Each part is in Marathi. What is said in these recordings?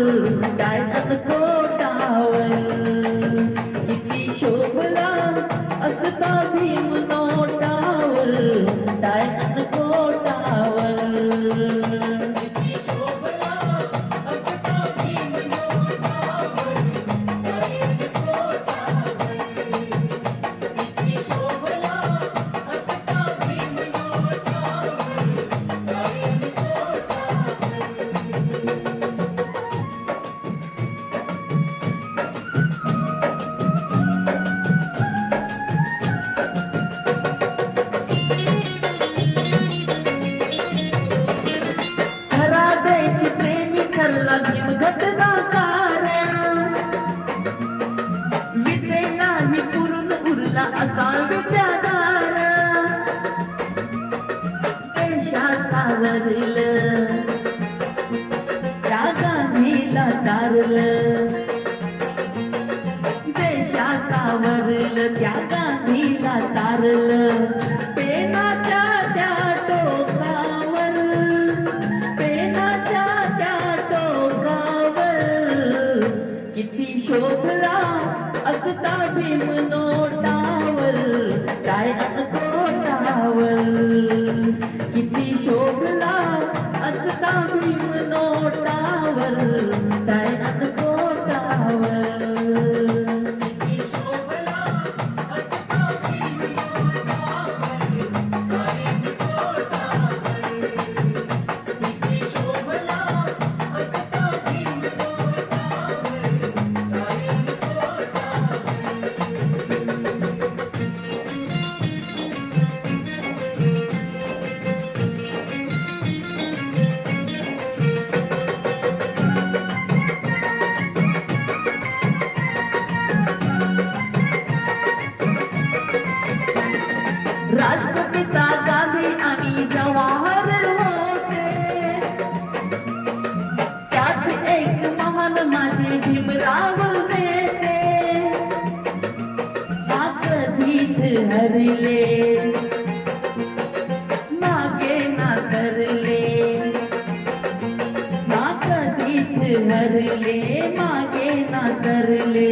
काय कोटावर किती शोभला असता भीम नोटावर काय कोटावर किती शोभला असता भीम नोटावर काय कोटावर किती शोभला असता भीम नोटावर काय ठरला भीम घटनाकार विद्येलाही पुरून उरला असा विद्याधार देशाचा वरल त्या गांधीला तारलं देशाचा वरल त्या गांधीला तारलं पेनाच्या त्या टोकावर पेनाच्या किती शोभला असता भीम नोटावर काय कोटावर किती शोभला असता भीम नोटावर काय कोटावर किती शोभला असता भीम नोटावर काय कोटावर किती शोभला असता भीम राष्ट्रपिता गांधी आणि जवाहर होते त्यात एक महान माझे भीमराव नेते कधीच हरले मागे ना सरले कधीच हरले मागे ना सरले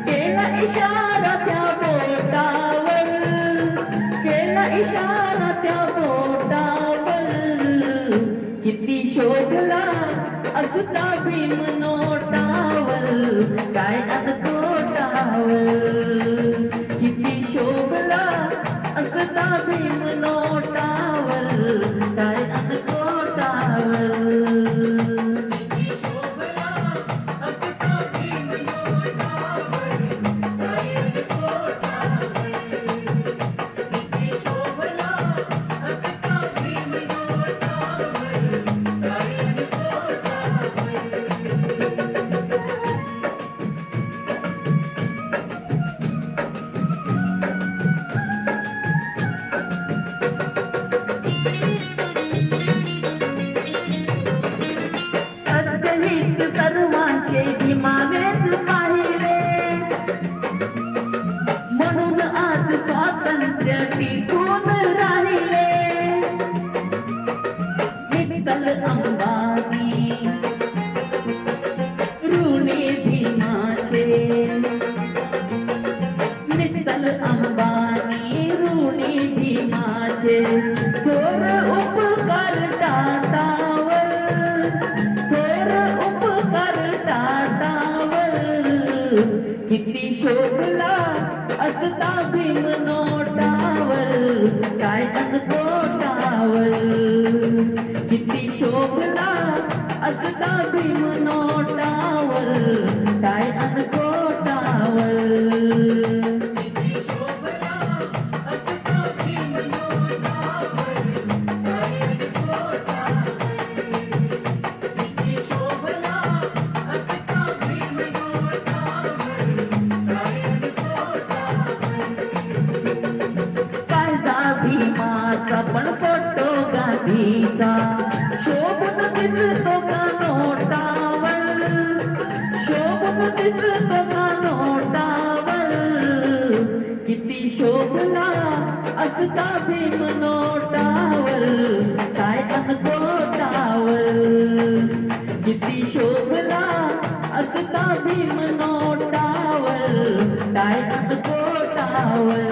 केला इशारा त्या बोटावर केला इशारा त्या बोटावर किती शोभला असता भीम नोटावर काय कोटावर किती शोभला असता भीम नोटावर काय कोटावर किती शोभला असता भीम नोटावर काय कोटावर सर्वांचे भीमानेच पाहिले म्हणून आज स्वातंत्र्य टिकून राहिले विठ्ठल अंबानी ऋणी भीमाचे विठ्ठल अंबानी ऋणी भीमाचे थोर उपकार टाटावर थोर उपकार टाटावर किती शोभला असता भीम नोटावर काय कोटावर किती शोभला असता भीम नोटावर काय कोटावर किती शोभला असता भीम नोटावर काय कोटावर किती शोभला असता भीम नोटावर काय कोटावर कायदा भीमाचा पण फोटो गांधीचा शोभून दिसतो का नोटावर शोभून दिसतो का नोटावर किती शोभला असता भीम नोटावर काय अनकोटावर किती शोभला असता भीम नोटावर काय अनकोटावर